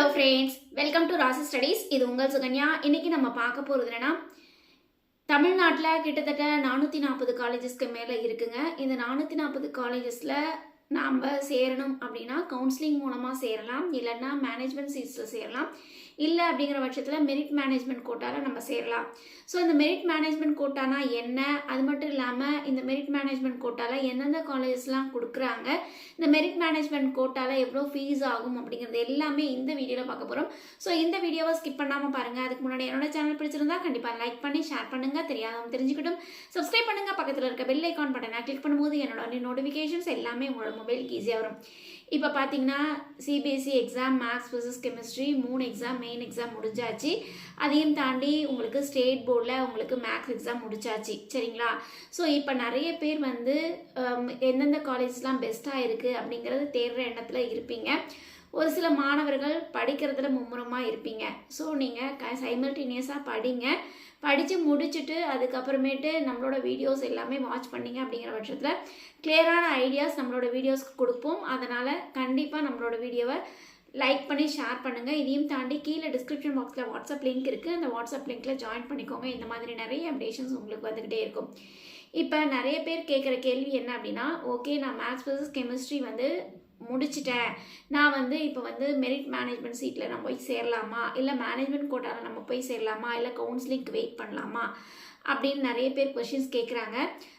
Hello friends, welcome to ராசி studies. இது உங்கள் சுகன்யா. இன்னைக்கு நம்ம பார்க்க போகிறது என்னன்னா, தமிழ்நாட்டில் கிட்டத்தட்ட 440 காலேஜஸ்க்கு மேலே இருக்குங்க. இந்த 440 காலேஜஸில் நாம் சேரணும் அப்படின்னா கவுன்சிலிங் மூலமாக சேரலாம், இல்லைன்னா மேனேஜ்மெண்ட் சீட்ஸில் சேரலாம், இல்லை அப்படிங்கிற பட்சத்தில் மெரிட் மேனேஜ்மெண்ட் கோட்டாவில் நம்ம சேரலாம். ஸோ இந்த மெரிட் மேனேஜ்மெண்ட் கோட்டானா என்ன, அது மட்டும் இல்லாமல் இந்த மெரிட் மேனேஜ்மெண்ட் கோட்டாவில் எந்தெந்த காலேஜஸ்லாம் கொடுக்குறாங்க, இந்த மெரிட் மேனேஜ்மெண்ட் கோட்டாவில் எவ்வளோ ஃபீஸ் ஆகும் அப்படிங்கிறது எல்லாமே இந்த வீடியோவில் பார்க்க போகிறோம். ஸோ இந்த வீடியோவை ஸ்கிப் பண்ணாமல் பாருங்கள். அதுக்கு முன்னாடி என்னோட சேனல் பிடிச்சிருந்தா கண்டிப்பாக லைக் பண்ணி ஷேர் பண்ணுங்கள், தெரியாதவங்க தெரிஞ்சுக்கிட்டும் சப்ஸ்கிரைப் பண்ணுங்கள். பக்கத்தில் இருக்க பெல் ஐக்கான் பட்டனை கிளிக் பண்ணும்போது என்னோட நோட்டிஃபிகேஷன்ஸ் எல்லாமே உங்களோட மொபைலுக்கு ஈஸியாக வரும். இப்போ பார்த்தீங்கன்னா CBSE exam maths physics chemistry 3 exam main exam முடிஞ்சாச்சு. அதையும் தாண்டி உங்களுக்கு ஸ்டேட் போர்டில் உங்களுக்கு மேக்ஸ் எக்ஸாம் முடிச்சாச்சு, சரிங்களா? ஸோ இப்போ நிறைய பேர் வந்து எந்தெந்த காலேஜஸ்லாம் பெஸ்ட்டாக இருக்குது அப்படிங்கிறது தேடுற எண்ணத்தில் இருப்பீங்க. ஒரு சில மாணவர்கள் படிக்கிறதுல மும்முரமாக இருப்பீங்க. ஸோ நீங்கள் சைமல்டேனியஸாக படித்து முடிச்சுட்டு அதுக்கப்புறமேட்டு நம்மளோட வீடியோஸ் எல்லாமே வாட்ச் பண்ணிங்க அப்படிங்கிற பட்சத்தில் கிளியரான ஐடியாஸ் நம்மளோட வீடியோஸ்க்கு கொடுப்போம். அதனால் கண்டிப்பாக நம்மளோட வீடியோவை லைக் பண்ணி ஷேர் பண்ணுங்கள். இதையும் தாண்டி கீழே டிஸ்கிரிப்ஷன் பாக்ஸில் வாட்ஸ்அப் லிங்க் இருக்குது, அந்த வாட்ஸ்அப் லிங்க்கில் ஜாயின் பண்ணிக்கோங்க. இந்த மாதிரி நிறைய அப்டேஷன்ஸ் உங்களுக்கு வந்துக்கிட்டே இருக்கும். இப்போ நிறைய பேர் கேட்குற கேள்வி என்ன அப்படின்னா, ஓகே நான் மேக்ஸ் ஃபிசிக்ஸ் கெமிஸ்ட்ரி வந்து முடிச்சிட்டேன், நான் வந்து இப்போ வந்து மெரிட் மேனேஜ்மெண்ட் சீட்டில் நம்ம போய் சேரலாமா, இல்லை மேனேஜ்மெண்ட் கோட்டாவில் நம்ம போய் சேரலாமா, இல்லை கவுன்சிலிங்க்கு வெயிட் பண்ணலாமா அப்படின்னு நிறைய பேர் கொஷின்ஸ் கேட்குறாங்க.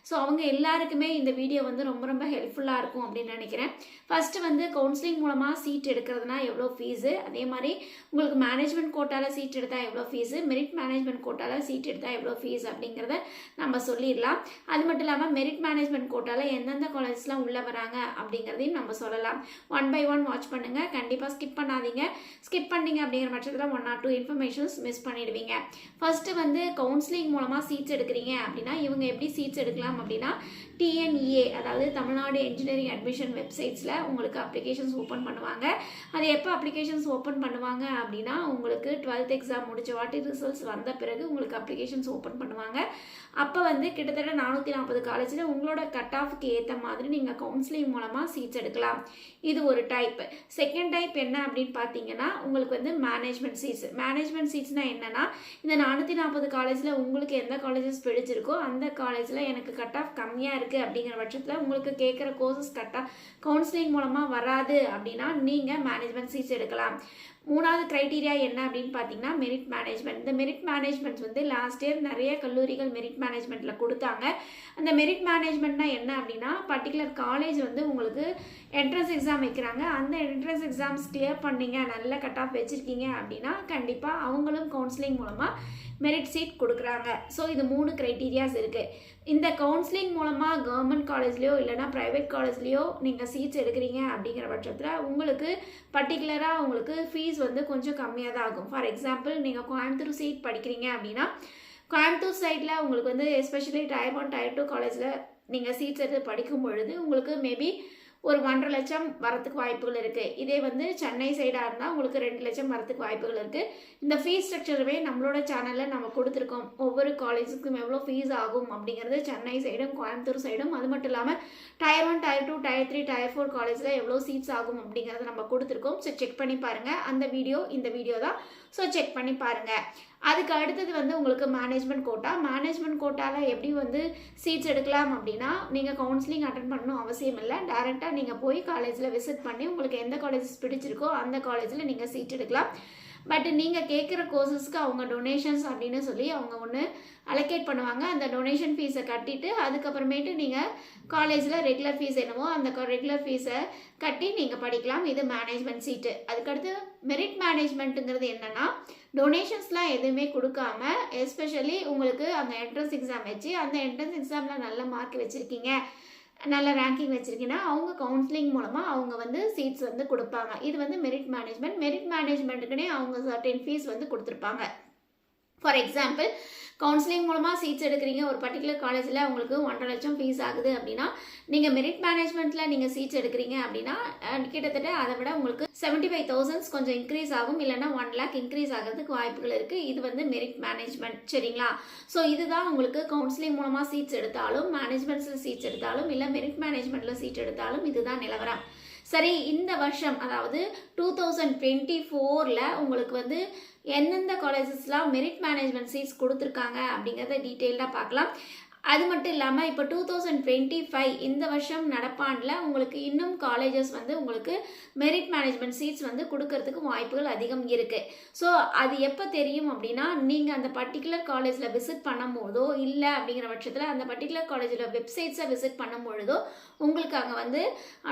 ஸோ அவங்க எல்லாருக்குமே இந்த வீடியோ வந்து ரொம்ப ரொம்ப ஹெல்ப்ஃபுல்லாக இருக்கும் அப்படின்னு நினைக்கிறேன். ஃபஸ்ட்டு வந்து கவுன்சிலிங் மூலமாக சீட் எடுக்கிறதுனா எவ்வளோ ஃபீஸு, அதே மாதிரி உங்களுக்கு மேனேஜ்மெண்ட் கோட்டாவில் சீட் எடுத்தால் எவ்வளோ ஃபீஸு, மெரிட் மேனேஜ்மெண்ட் கோட்டாவில் சீட் எடுத்தால் எவ்வளோ ஃபீஸ் அப்படிங்கிறத நம்ம சொல்லிடலாம். அது மட்டும் இல்லாமல் மெரிட் மேனேஜ்மெண்ட் கோட்டாவில் எந்தெந்த காலேஜஸ்லாம் உள்ளே வராங்க அப்படிங்கிறதையும் நம்ம சொல்லலாம். 1 by 1 வாட்ச் பண்ணுங்கள், கண்டிப்பாக ஸ்கிப் பண்ணாதீங்க. ஸ்கிப் பண்ணிங்க அப்படிங்கிற பட்சத்தில் 1 or 2 இன்ஃபர்மேஷன்ஸ் மிஸ் பண்ணிடுவீங்க. ஃபஸ்ட்டு வந்து கவுன்சிலிங் மூலமாக சீட்ஸ் எடுக்கிறீங்க அப்படின்னா இவங்க எப்படி சீட்ஸ் எடுக்கலாம் அப்படின்னா, டிஎன்இஏ அதாவது தமிழ்நாடு என்ஜினியரிங் அட்மிஷன் வெப்சைட்ஸில் உங்களுக்கு அப்ளிகேஷன்ஸ் ஓப்பன் பண்ணுவாங்க. அது எப்போ அப்ளிகேஷன்ஸ் ஓப்பன் பண்ணுவாங்க அப்படின்னா, உங்களுக்கு 12th எக்ஸாம் முடிச்ச வாட்டி ரிசல்ட்ஸ் வந்த பிறகு உங்களுக்கு அப்ளிகேஷன்ஸ் ஓப்பன் பண்ணுவாங்க. அப்போ வந்து கிட்டத்தட்ட 440 காலேஜில் உங்களோட கட் ஆஃப்க்கு ஏற்ற மாதிரி நீங்கள் கவுன்சிலிங் மூலமாக சீட்ஸ் எடுக்கலாம். இது ஒரு டைப். செகண்ட் டைப் என்ன அப்படின்னு பார்த்தீங்கன்னா, உங்களுக்கு வந்து மேனேஜ்மெண்ட் சீட்ஸ். மேனேஜ்மெண்ட் சீட்ஸ்னால் என்னென்னா, இந்த 440 காலேஜில் உங்களுக்கு எந்த காலேஜஸ் பிடிச்சிருக்கோ அந்த காலேஜில் எனக்கு கட் ஆஃப் கம்மியாக இருக்குது அப்படிங்கிற பட்சத்தில் உங்களுக்கு கேட்குற கோர்சஸ் கட்டாக கவுன்சிலிங் மூலமாக வராது அப்படின்னா நீங்கள் மேனேஜ்மெண்ட் சீட்ஸ் எடுக்கலாம். மூணாவது க்ரைட்டீரியா என்ன அப்படின்னு பார்த்தீங்கன்னா, மெரிட் மேனேஜ்மெண்ட். இந்த மெரிட் மேனேஜ்மெண்ட் வந்து லாஸ்ட் இயர் நிறைய கல்லூரிகள் மெரிட் மேனேஜ்மெண்ட்டில் கொடுத்தாங்க. அந்த மெரிட் மேனேஜ்மெண்ட்னா என்ன அப்படின்னா, பர்டிகுலர் காலேஜ் வந்து உங்களுக்கு என்ட்ரன்ஸ் எக்ஸாம் வைக்கிறாங்க. அந்த என்ட்ரன்ஸ் எக்ஸாம்ஸ் கிளியர் பண்ணீங்க, நல்ல கட் ஆஃப் வச்சுருக்கீங்க அப்படின்னா கண்டிப்பாக அவங்களும் கவுன்சிலிங் மூலமாக மெரிட் சீட் கொடுக்குறாங்க. ஸோ இது 3 க்ரைட்டீரியாஸ் இருக்குது. இந்த கவுன்சிலிங் மூலமாக கவர்மெண்ட் காலேஜ்லேயோ இல்லைனா ப்ரைவேட் காலேஜ்லேயோ நீங்கள் சீட்ஸ் எடுக்கிறீங்க அப்படிங்கிற பட்சத்தில் உங்களுக்கு பர்டிகுலராக உங்களுக்கு ஃபீஸ் வந்து கொஞ்சம் கம்மியாக தான் ஆகும். ஃபார் எக்ஸாம்பிள், நீங்கள் கோயம்புத்தூர் சீட் படிக்கிறீங்க அப்படின்னா கோயம்புத்தூர் சைடில் உங்களுக்கு வந்து எஸ்பெஷலி Tier 1 Tier 2 காலேஜில் நீங்கள் சீட்ஸ் எடுத்து படிக்கும் பொழுது உங்களுக்கு மேபி ஒரு 1.5 லட்சம் வரத்துக்கு வாய்ப்புகள் இருக்குது. இதே வந்து சென்னை சைடாக இருந்தால் உங்களுக்கு 2 லட்சம் வரத்துக்கு வாய்ப்புகள் இருக்குது. இந்த ஃபீஸ் ஸ்ட்ரக்சருமே நம்மளோட சேனலில் நம்ம கொடுத்துருக்கோம். ஒவ்வொரு காலேஜுக்கும் எவ்வளோ ஃபீஸ் ஆகும் அப்படிங்கிறது சென்னை சைடும் கோயம்புத்தூர் சைடும், அது மட்டும் இல்லாமல் Tier 1 Tier 2 Tier 3 Tier 4 காலேஜில் எவ்வளோ சீட்ஸ் ஆகும் அப்படிங்கிறத நம்ம கொடுத்துருக்கோம். ஸோ செக் பண்ணி பாருங்கள். அந்த வீடியோ இந்த வீடியோ தான். ஸோ செக் பண்ணி பாருங்கள். அதுக்கு அடுத்தது வந்து உங்களுக்கு மேனேஜ்மெண்ட் கோட்டா. மேனேஜ்மெண்ட் கோட்டாவில் எப்படி வந்து சீட்ஸ் எடுக்கலாம் அப்படின்னா, நீங்கள் கவுன்சிலிங் அட்டன் பண்ணணும் அவசியம் இல்லை. டேரெக்டாக நீங்கள் போய் காலேஜில் விசிட் பண்ணி உங்களுக்கு எந்த காலேஜஸ் பிடிச்சிருக்கோ அந்த காலேஜில் நீங்கள் சீட் எடுக்கலாம். பட் நீங்கள் கேட்குற கோர்சஸ்க்கு அவங்க டொனேஷன்ஸ் அப்படின்னு சொல்லி அவங்க ஒன்று அலோகேட் பண்ணுவாங்க. அந்த டொனேஷன் ஃபீஸை கட்டிட்டு அதுக்கப்புறமேட்டு நீங்கள் காலேஜில் ரெகுலர் ஃபீஸ் என்னவோ அந்த ரெகுலர் ஃபீஸை கட்டி நீங்கள் படிக்கலாம். இது மேனேஜ்மெண்ட் சீட்டு. அதுக்கடுத்து மெரிட் மேனேஜ்மெண்ட்டுங்கிறது என்னென்னா, டொனேஷன்ஸ்லாம் எதுவுமே கொடுக்காம எஸ்பெஷலி உங்களுக்கு அந்த என்ட்ரன்ஸ் எக்ஸாம் வச்சு அந்த என்ட்ரன்ஸ் எக்ஸாமில் நல்ல மார்க் வச்சுருக்கீங்க, நல்ல ரேங்கிங் வச்சுருக்கீங்கன்னா அவங்க கவுன்சிலிங் மூலமாக அவங்க வந்து சீட்ஸ் வந்து கொடுப்பாங்க. இது வந்து மெரிட் மேனேஜ்மெண்ட். மெரிட் மேனேஜ்மெண்ட்டுக்குனே அவங்க சர்டன் ஃபீஸ் வந்து கொடுத்துருப்பாங்க. ஃபார் எக்ஸாம்பிள், கவுன்சிலிங் மூலமாக சீட்ஸ் எடுக்கிறீங்க, ஒரு பர்டிகுலர் காலேஜில் உங்களுக்கு 1.5 லட்சம் ஃபீஸ் ஆகுது அப்படின்னா, நீங்கள் மெரிட் மேனேஜ்மெண்ட்டில் நீங்கள் சீட்ஸ் எடுக்கிறீங்க அப்படின்னா கிட்டத்தட்ட அதை விட உங்களுக்கு 75,000 கொஞ்சம் இன்க்ரீஸ் ஆகும், இல்லைனா 1 lakh இன்க்ரீஸ் ஆகிறதுக்கு வாய்ப்புகள் இருக்குது. இது வந்து மெரிட் மேனேஜ்மெண்ட், சரிங்களா? ஸோ இதுதான் உங்களுக்கு கவுன்சிலிங் மூலமாக சீட்ஸ் எடுத்தாலும், மேனேஜ்மெண்ட்ஸில் சீட்ஸ் எடுத்தாலும், இல்லை மெரிட் மேனேஜ்மெண்ட்டில் சீட் எடுத்தாலும் இதுதான் நிலவரம். சரி, இந்த வருஷம் அதாவது 2024ல் உங்களுக்கு வந்து எந்தெந்த காலேஜஸ்லாம் மெரிட் மேனேஜ்மெண்ட் சீட்ஸ் கொடுத்துருக்காங்க அப்படிங்கிறத டீட்டெயில்டாக பார்க்கலாம். அது மட்டும் இல்லாமல் இப்போ 2025 இந்த வருஷம் நடப்பாண்டில் உங்களுக்கு இன்னும் காலேஜஸ் வந்து உங்களுக்கு மெரிட் மேனேஜ்மெண்ட் சீட்ஸ் வந்து கொடுக்கறதுக்கு வாய்ப்புகள் அதிகம் இருக்குது. ஸோ அது எப்போ தெரியும் அப்படின்னா, நீங்கள் அந்த பர்டிகுலர் காலேஜில் விசிட் பண்ணும் போதோ இல்லை அப்படிங்கிற பட்சத்தில் அந்த பர்டிகுலர் காலேஜில் வெப்சைட்ஸை விசிட் பண்ணும் பொழுதோ உங்களுக்கு அங்கே வந்து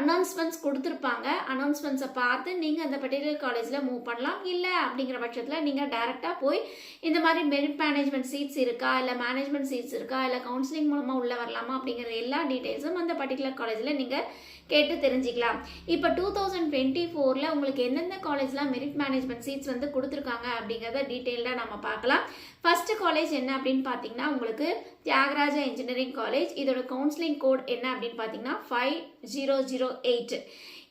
அனௌன்ஸ்மெண்ட்ஸ் கொடுத்துருப்பாங்க. அனௌன்ஸ்மெண்ட்ஸை பார்த்து நீங்கள் அந்த பர்டிகுலர் காலேஜில் மூவ் பண்ணலாம். இல்லை அப்படிங்கிற பட்சத்தில் நீங்கள் டைரெக்டாக போய் இந்த மாதிரி மெரிட் மேனேஜ்மெண்ட் சீட்ஸ் இருக்கா, இல்லை மேனேஜ்மெண்ட் சீட்ஸ் இருக்கா, இல்லை கவுன்சிலிங் மூலமாக உள்ளே வரலாமா அப்படிங்கிற எல்லா டீட்டெயில்ஸும் அந்த பர்டிகுலர் காலேஜில் நீங்கள் கேட்டு தெரிஞ்சுக்கலாம். இப்போ 2024ல் உங்களுக்கு எந்தெந்த காலேஜ்லாம் மெரிட் மேனேஜ்மெண்ட் சீட்ஸ் வந்து கொடுத்துருக்காங்க அப்படிங்கிறத டீட்டெயில்டாக நம்ம பார்க்கலாம். ஃபர்ஸ்ட் காலேஜ் என்ன அப்படின்னு பார்த்தீங்கன்னா உங்களுக்கு தியாகராஜா இன்ஜினியரிங் காலேஜ். இதோட கவுன்சிலிங் கோட் என்ன அப்படின்னு பார்த்தீங்கன்னா 5008.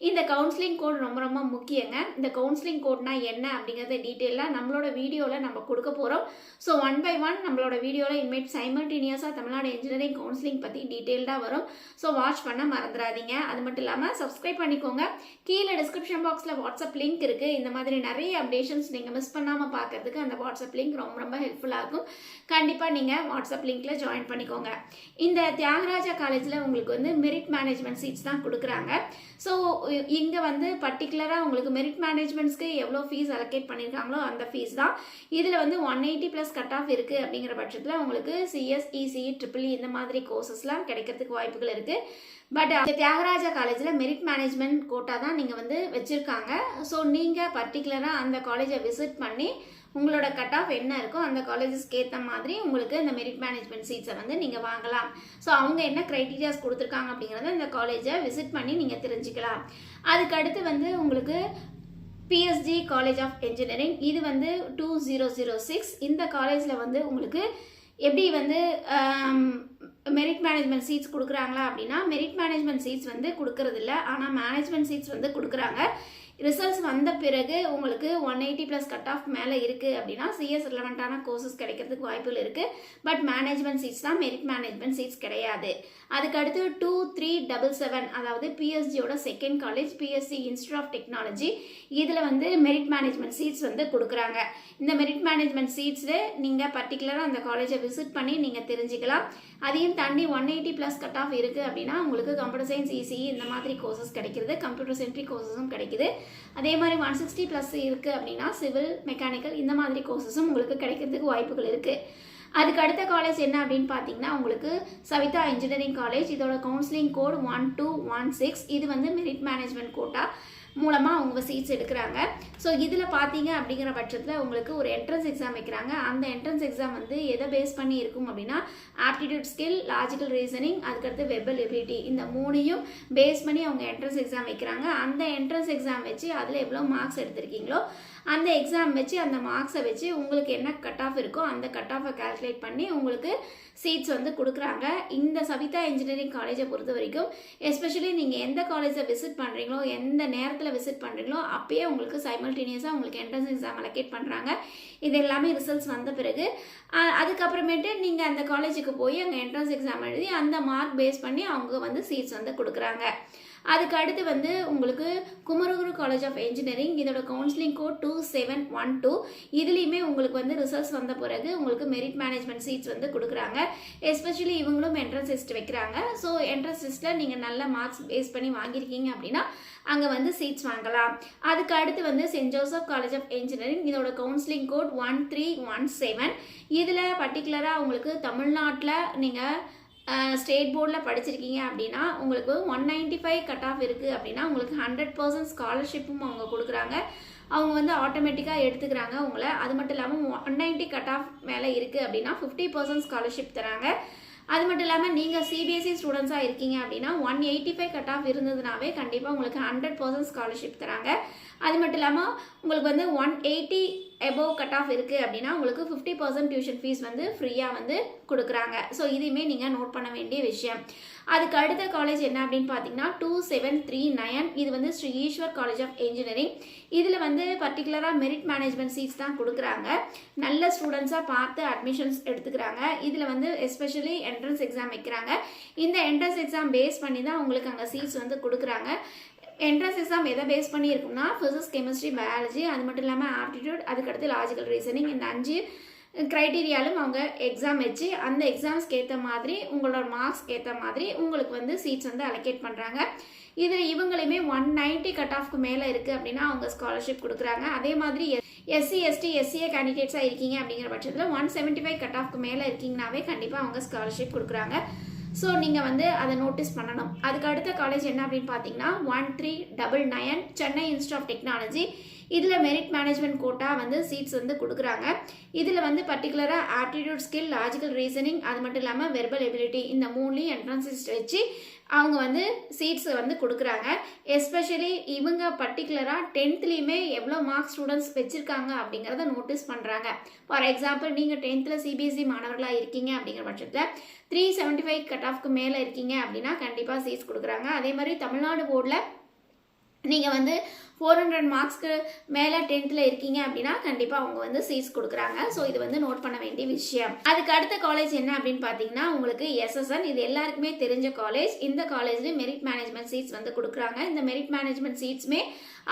இந்த கவுன்சிலிங் கோட் ரொம்ப ரொம்ப முக்கியங்க. இந்த கவுன்சிலிங் கோட்னா என்ன அப்படிங்கிறத டீட்டெயிலாக நம்மளோட வீடியோவில் நம்ம கொடுக்க போகிறோம். ஸோ 1 by 1 நம்மளோட வீடியோவில் இனிமேட் சைமல்டேனியஸாக தமிழ்நாடு இன்ஜினியரிங் கவுன்சிலிங் பற்றி டீட்டெயில்டாக வரும். ஸோ வாட்ச் பண்ண மறந்துடாதீங்க. அது மட்டும் இல்லாமல் சப்ஸ்கிரைப் பண்ணிக்கோங்க. கீழே டிஸ்கிரிப்ஷன் பாக்ஸில் வாட்ஸ்அப் லிங்க் இருக்குது. இந்த மாதிரி நிறைய அப்டேஷன்ஸ் நீங்கள் மிஸ் பண்ணாமல் பார்க்கறதுக்கு அந்த வாட்ஸ்அப் லிங்க் ரொம்ப ரொம்ப ஹெல்ப்ஃபுல்லாக இருக்கும். கண்டிப்பாக நீங்கள் வாட்ஸ்அப் லிங்க்கில் ஜாயின் பண்ணிக்கோங்க. இந்த தியாகராஜா காலேஜில் உங்களுக்கு வந்து மெரிட் மேனேஜ்மெண்ட் சீட்ஸ் தான் கொடுக்குறாங்க. ஸோ இங்கே வந்து பர்டிகுலராக உங்களுக்கு மெரிட் மேனேஜ்மெண்ட்ஸ்க்கு எவ்வளோ ஃபீஸ் அலோகேட் பண்ணியிருக்காங்களோ அந்த ஃபீஸ் தான். இதில் வந்து 180+ கட் ஆஃப் இருக்குது அப்படிங்கிற பட்சத்தில் உங்களுக்கு சிஎஸ், இசிஇ, ட்ரிபிள்இ இந்த மாதிரி கோர்சஸ்லாம் கிடைக்கிறதுக்கு வாய்ப்புகள் இருக்குது. பட் தியாகராஜா காலேஜில் மெரிட் மேனேஜ்மெண்ட் கோட்டா தான் நீங்கள் வந்து வச்சுருக்காங்க. ஸோ நீங்கள் பர்டிகுலராக அந்த காலேஜை விசிட் பண்ணி உங்களோட கட் ஆஃப் என்ன இருக்கோ அந்த காலேஜஸ்க்கு ஏற்ற மாதிரி உங்களுக்கு இந்த மெரிட் மேனேஜ்மெண்ட் சீட்ஸை வந்து நீங்கள் வாங்கலாம். ஸோ அவங்க என்ன க்ரைட்டீரியாஸ் கொடுத்துருக்காங்க அப்படிங்கிறத இந்த காலேஜை விசிட் பண்ணி நீங்கள் தெரிஞ்சுக்கலாம். அதுக்கு அடுத்து வந்து உங்களுக்கு பிஎஸ்ஜி காலேஜ் ஆஃப் இன்ஜினியரிங், இது வந்து 2006. இந்த காலேஜில் வந்து உங்களுக்கு எப்படி வந்து மெரிட் மேனேஜ்மெண்ட் சீட்ஸ் கொடுக்குறாங்களா அப்படின்னா, மெரிட் மேனேஜ்மெண்ட் சீட்ஸ் வந்து கொடுக்கறதில்ல, ஆனால் மேனேஜ்மெண்ட் சீட்ஸ் வந்து கொடுக்குறாங்க. ரிசல்ட்ஸ் வந்த பிறகு உங்களுக்கு 180+ கட் ஆஃப் மேலே இருக்குது அப்படின்னா சிஎஸ் ரிலவெண்ட்டான கோர்சஸ் கிடைக்கிறதுக்கு வாய்ப்புகள் இருக்குது. பட் மேனேஜ்மெண்ட் சீட்ஸ் தான், மெரிட் மேனேஜ்மெண்ட் சீட்ஸ் கிடையாது. அதுக்கடுத்து 2377 அதாவது பிஎஸ்ஜியோட second college, PSG institute of technology. இதில் வந்து மெரிட் மேனேஜ்மெண்ட் சீட்ஸ் வந்து கொடுக்குறாங்க. இந்த மெரிட் மேனேஜ்மெண்ட் சீட்ஸில் நீங்கள் பர்டிகுலராக அந்த காலேஜை விசிட் பண்ணி நீங்கள் தெரிஞ்சுக்கலாம். அதையும் தாண்டி 180+ கட் ஆஃப் இருக்குது அப்படின்னா உங்களுக்கு கம்ப்யூட்டர் சயின்ஸ், இசிஇ இந்த மாதிரி கோர்சஸ் கிடைக்கிறது, கம்ப்யூட்டர் சென்ட்ரிக் கோர்சஸும் கிடைக்குது. அதே மாதிரி 160+ இருக்குது அப்படின்னா சிவில், மெக்கானிக்கல் இந்த மாதிரி கோர்சஸும் உங்களுக்கு கிடைக்கிறதுக்கு வாய்ப்புகள் இருக்குது. அதுக்கு அடுத்த காலேஜ் என்ன அப்படின்னு பார்த்தீங்கன்னா உங்களுக்கு சவிதா இன்ஜினியரிங் காலேஜ். இதோட கவுன்சிலிங் கோட் 1216. இது வந்து மெரிட் மேனேஜ்மெண்ட் கோட்டா மூலமாக அவங்க சீட்ஸ் எடுக்கிறாங்க. ஸோ இதில் பார்த்தீங்க அப்படிங்கிற பட்சத்தில் உங்களுக்கு ஒரு என்ட்ரன்ஸ் எக்ஸாம் வைக்கிறாங்க. அந்த என்ட்ரன்ஸ் எக்ஸாம் வந்து எதை பேஸ் பண்ணி இருக்கும் அப்படின்னா ஆப்டிடியூட் ஸ்கில், லாஜிக்கல் ரீசனிங், அதுக்கடுத்து வெப்பல் எபிலிட்டி இந்த மூணையும் பேஸ் பண்ணி அவங்க என்ட்ரன்ஸ் எக்ஸாம் வைக்கிறாங்க. அந்த என்ட்ரன்ஸ் எக்ஸாம் வச்சு அதில் எவ்வளோ மார்க்ஸ் எடுத்திருக்கீங்களோ அந்த எக்ஸாம் வச்சு அந்த மார்க்ஸை வச்சு உங்களுக்கு என்ன கட் ஆஃப் இருக்கோ அந்த கட் ஆஃபை கால்குலேட் பண்ணி உங்களுக்கு சீட்ஸ் வந்து கொடுக்குறாங்க. இந்த சவிதா இன்ஜினியரிங் காலேஜை பொறுத்த வரைக்கும் எஸ்பெஷலி நீங்கள் எந்த காலேஜை விசிட் பண்ணுறீங்களோ, எந்த நேரத்தில் விசிட் பண்ணுறீங்களோ அப்பயே உங்களுக்கு சைமல்டேனியஸாக உங்களுக்கு என்ட்ரன்ஸ் எக்ஸாம் அலோகேட் பண்ணுறாங்க. இது எல்லாமே ரிசல்ட்ஸ் வந்த பிறகு அதுக்கப்புறமேட்டு நீங்கள் அந்த காலேஜுக்கு போய் அங்கே என்ட்ரன்ஸ் எக்ஸாம் எழுதி அந்த மார்க் பேஸ் பண்ணி அவங்க வந்து சீட்ஸ் வந்து கொடுக்குறாங்க. அதுக்கு அடுத்து வந்து உங்களுக்கு குமரகுரு காலேஜ் ஆஃப் இன்ஜினியரிங். இதோட கவுன்சிலிங் கோட் 2712. இதுலேயுமே உங்களுக்கு வந்து ரிசல்ட்ஸ் வந்த பிறகு உங்களுக்கு மெரிட் மேனேஜ்மெண்ட் சீட்ஸ் வந்து கொடுக்குறாங்க. எஸ்பெஷலி இவங்களும் என்ட்ரன்ஸ் டெஸ்ட் வைக்கிறாங்க. ஸோ என்ட்ரன்ஸ் டெஸ்ட்டில் நீங்கள் நல்ல மார்க்ஸ் பேஸ் பண்ணி வாங்கியிருக்கீங்க அப்படின்னா அங்கே வந்து சீட்ஸ் வாங்கலாம். அதுக்கு அடுத்து வந்து saint Joseph college of engineering. இதோட கவுன்சிலிங் கோட் 1317. இதில் பர்டிகுலராக உங்களுக்கு தமிழ்நாட்டில் நீங்கள் ஸ்டேட் போர்டில் படிச்சிருக்கீங்க அப்படின்னா உங்களுக்கு 195 கட் ஆஃப் இருக்குது அப்படின்னா உங்களுக்கு 100% ஸ்காலர்ஷிப்பும் அவங்க கொடுக்குறாங்க. அவங்க வந்து ஆட்டோமேட்டிக்காக எடுத்துக்கிறாங்க உங்களை. அது மட்டும் இல்லாமல் 190 கட் ஆஃப் மேலே இருக்குது அப்படின்னா 50% ஸ்காலர்ஷிப் தராங்க. அது மட்டும் இல்லாமல் நீங்கள் சிபிஎஸ்சி ஸ்டூடெண்ட்ஸாக இருக்கீங்க அப்படின்னா 185 கட் ஆஃப் இருந்ததுனாவே கண்டிப்பாக உங்களுக்கு 100% ஸ்காலர்ஷிப் தராங்க. அது மட்டும் இல்லாமல் உங்களுக்கு வந்து 180 எபோவ் கட் ஆஃப் இருக்குது அப்படின்னா உங்களுக்கு 50% டியூஷன் ஃபீஸ் வந்து ஃப்ரீயாக வந்து கொடுக்குறாங்க. ஸோ இதையுமே நீங்கள் நோட் பண்ண வேண்டிய விஷயம். அதுக்கு அடுத்த காலேஜ் என்ன அப்படின்னு பார்த்தீங்கன்னா 2739. இது வந்து Sri Eshwar college of engineering. இதில் வந்து பர்டிகுலராக மெரிட் மேனேஜ்மெண்ட் சீட்ஸ் தான் கொடுக்குறாங்க. நல்ல ஸ்டூடெண்ட்ஸாக பார்த்து அட்மிஷன்ஸ் எடுத்துக்கிறாங்க. இதில் வந்து எஸ்பெஷலி என்ட்ரன்ஸ் எக்ஸாம் வைக்கிறாங்க. இந்த என்ட்ரன்ஸ் எக்ஸாம் பேஸ் பண்ணி தான் உங்களுக்கு அங்கே சீட்ஸ் வந்து கொடுக்குறாங்க. என்ட்ரன்ஸ் எக்ஸாம் எதை பேஸ் பண்ணி இருக்கும்னா ஃபிசிக்ஸ், கெமிஸ்ட்ரி, பயாலஜி, அது மட்டும் இல்லாமல் ஆப்டிடியூட், அதுக்கடுத்து லாஜிக்கல் ரீசனிங், இந்த 5 க்ரைட்டீரியாலும் அவங்க எக்ஸாம் வச்சு அந்த எக்ஸாம்ஸ்க்கு ஏற்ற மாதிரி உங்களோட மார்க்ஸ்க்கு ஏற்ற மாதிரி உங்களுக்கு வந்து சீட்ஸ் வந்து அலோகேட் பண்ணுறாங்க. இதில் இவங்களுமே 190 கட் ஆஃப்க்கு மேலே இருக்குது அப்படின்னா அவங்க ஸ்காலர்ஷிப் கொடுக்குறாங்க. அதே மாதிரி எஸ்சி, எஸ்டி, எஸ்சிஏ கேண்டிடேட்ஸாக இருக்கீங்க அப்படிங்கிற பட்சத்தில் 175 கட் ஆஃப்க்கு மேலே இருக்கீங்கனாவே கண்டிப்பாக அவங்க ஸ்காலர்ஷிப் கொடுக்குறாங்க. ஸோ நீங்கள் வந்து அதை நோட்டீஸ் பண்ணணும். அதுக்கு அடுத்த காலேஜ் என்ன அப்படின்னு பார்த்தீங்கன்னா 1399 சென்னை இன்ஸ்டியூட் ஆஃப் டெக்னாலஜி. இதில் மெரிட் மேனேஜ்மெண்ட் கோட்டா வந்து சீட்ஸ் வந்து கொடுக்குறாங்க. இதில் வந்து பர்டிகுலராக ஆப்டிடியூட், ஸ்கில், லாஜிக்கல் ரீசனிங், அது மட்டும் இல்லாமல் வெர்பல் எபிலிட்டி, இந்த 3லையும் என்ட்ரன்ஸ் வச்சு அவங்க வந்து சீட்ஸ் வந்து கொடுக்குறாங்க. எஸ்பெஷலி இவங்க பர்டிகுலராக 10th எவ்வளோ மார்க்ஸ் ஸ்டூடெண்ட்ஸ் வச்சுருக்காங்க அப்படிங்கிறத நோட்டீஸ் பண்ணுறாங்க. ஃபார் எக்ஸாம்பிள் நீங்கள் 10th சிபிஎஸ்சி மாணவர்களாக இருக்கீங்க அப்படிங்கிற பட்சத்தில் 375 கட் ஆஃப்க்கு மேலே இருக்கீங்க அப்படின்னா கண்டிப்பாக சீட்ஸ் கொடுக்குறாங்க. அதே மாதிரி தமிழ்நாடு போர்டில் நீங்கள் வந்து 400 மார்க்ஸ்க்கு மேலே 10th இருக்கீங்க அப்படின்னா கண்டிப்பாக அவங்க வந்து சீட்ஸ் கொடுக்குறாங்க. ஸோ இது வந்து நோட் பண்ண வேண்டிய விஷயம். அதுக்கு அடுத்த காலேஜ் என்ன அப்படின்னு பார்த்தீங்கன்னா உங்களுக்கு SSN. இது எல்லாருக்குமே தெரிஞ்ச காலேஜ். இந்த காலேஜ்லேயும் மெரிட் மேனேஜ்மெண்ட் சீட்ஸ் வந்து கொடுக்குறாங்க. இந்த மெரிட் மேனேஜ்மெண்ட் சீட்ஸுமே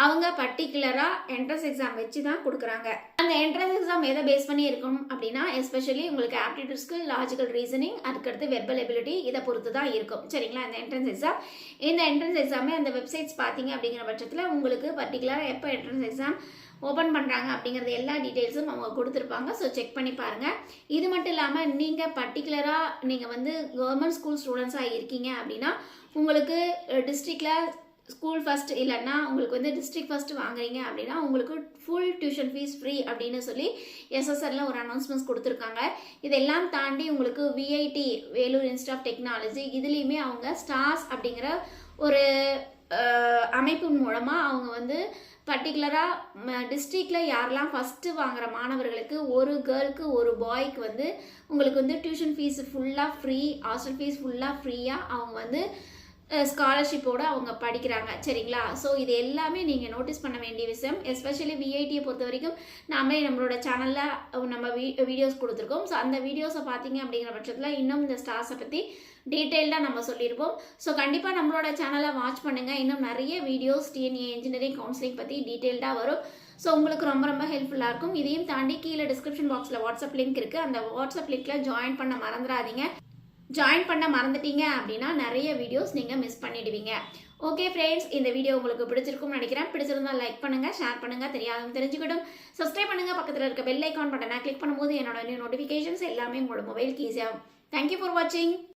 அவங்க பர்டிகுலராக என்ட்ரன்ஸ் எக்ஸாம் வச்சு தான் கொடுக்குறாங்க. அந்த என்ட்ரன்ஸ் எக்ஸாம் எதை பேஸ் பண்ணி இருக்கும் அப்படின்னா எஸ்பெஷலி உங்களுக்கு ஆப்டிடியூட், ஸ்கில், லாஜிக்கல் ரீசனிங், அதுக்கடுத்து வெர்பல் எபிலிட்டி, இதை பொறுத்து தான் இருக்கும். சரிங்களா? இந்த என்ட்ரன்ஸ் எக்ஸாம் அந்த வெப்சைட்ஸ் பார்த்தீங்க அப்படிங்கிற பட்சத்தில் உங்களுக்கு பர்டிகுலராக எப்போ என்ட்ரன்ஸ் எக்ஸாம் ஓப்பன் பண்ணுறாங்க அப்படிங்கிறது எல்லா டீட்டெயில்ஸும் அவங்க கொடுத்துருப்பாங்க. ஸோ செக் பண்ணி பாருங்கள். இது மட்டும் இல்லாமல் நீங்கள் பர்டிகுலராக நீங்கள் வந்து கவர்மெண்ட் ஸ்கூல் ஸ்டூடெண்ட்ஸாக இருக்கீங்க அப்படின்னா உங்களுக்கு டிஸ்ட்ரிக்டில் ஸ்கூல் ஃபஸ்ட் இல்லைன்னா உங்களுக்கு வந்து டிஸ்ட்ரிக்ட் ஃபஸ்ட் வாங்குறீங்க அப்படின்னா உங்களுக்கு ஃபுல் டியூஷன் ஃபீஸ் ஃப்ரீ அப்படின்னு சொல்லி SSRல ஒரு அனௌன்ஸ்மெண்ட்ஸ் கொடுத்துருக்காங்க. இதெல்லாம் தாண்டி உங்களுக்கு VIT, Vellore institute of technology, இதுலேயுமே அவங்க ஸ்டார்ஸ் அப்படிங்கிற ஒரு அமைப்பின் மூலமாக அவங்க வந்து பர்டிகுலராக டிஸ்ட்ரிக்டில் யாரெல்லாம் ஃபஸ்ட்டு வாங்குகிற மாணவர்களுக்கு ஒரு கேர்ளுக்கு ஒரு பாய்க்கு வந்து உங்களுக்கு வந்து டியூஷன் ஃபீஸ் ஃபுல்லாக ஃப்ரீ, ஹாஸ்டல் ஃபீஸ் ஃபுல்லாக ஃப்ரீயாக அவங்க வந்து ஸ்காலர்ஷிப்போடு அவங்க படிக்கிறாங்க. சரிங்களா? ஸோ இது எல்லாமே நீங்கள் நோட்டீஸ் பண்ண வேண்டிய விஷயம். எஸ்பெஷலி VITயை பொறுத்த வரைக்கும் நம்மளோட சேனலில் நம்ம வீடியோஸ் கொடுத்துருக்கோம். ஸோ அந்த வீடியோஸை பார்த்தீங்க அப்படிங்கிற பட்சத்தில் இன்னும் இந்த ஸ்டார்ஸை பற்றி டீட்டெயில்டாக நம்ம சொல்லியிருப்போம். ஸோ கண்டிப்பாக நம்மளோட சேனலை வாட்ச் பண்ணுங்கள். இன்னும் நிறைய வீடியோஸ் TNA இன்ஜினியரிங் கவுன்சிலிங் பற்றி டீட்டெயில்டாக வரும். ஸோ உங்களுக்கு ரொம்ப ரொம்ப ஹெல்ப்ஃபுல்லாக இருக்கும். இதையும் தாண்டி கீழே டிஸ்கிரிப்ஷன் பாக்ஸில் வாட்ஸ்அப் லிங்க் இருக்குது. அந்த வாட்ஸ்அப் லிங்க்கில் ஜாயின் பண்ண மறந்துடாதீங்க. ஜாயின் பண்ண மறந்துட்டீங்க அப்படின்னா நிறைய வீடியோஸ் நீங்கள் மிஸ் பண்ணிடுவீங்க. ஓகே ஃப்ரெண்ட்ஸ், இந்த வீடியோ உங்களுக்கு பிடிச்சிருக்கும்னு நினைக்கிறேன். பிடிச்சிருந்தா லைக் பண்ணுங்கள், ஷேர் பண்ணுங்கள், தெரியாதவங்க தெரிஞ்சுக்கிட்டும் சப்ஸ்கிரைப் பண்ணுங்கள். பக்கத்தில் இருக்க பெல் ஐக்கான் பட்டனை கிளிக் பண்ணும்போது என்னோட நோட்டிஃபிகேஷன்ஸ் எல்லாமே உங்களோட மொபைலுக்கு ஈஸியாகும். தேங்க்யூ ஃபார் வாட்சிங்.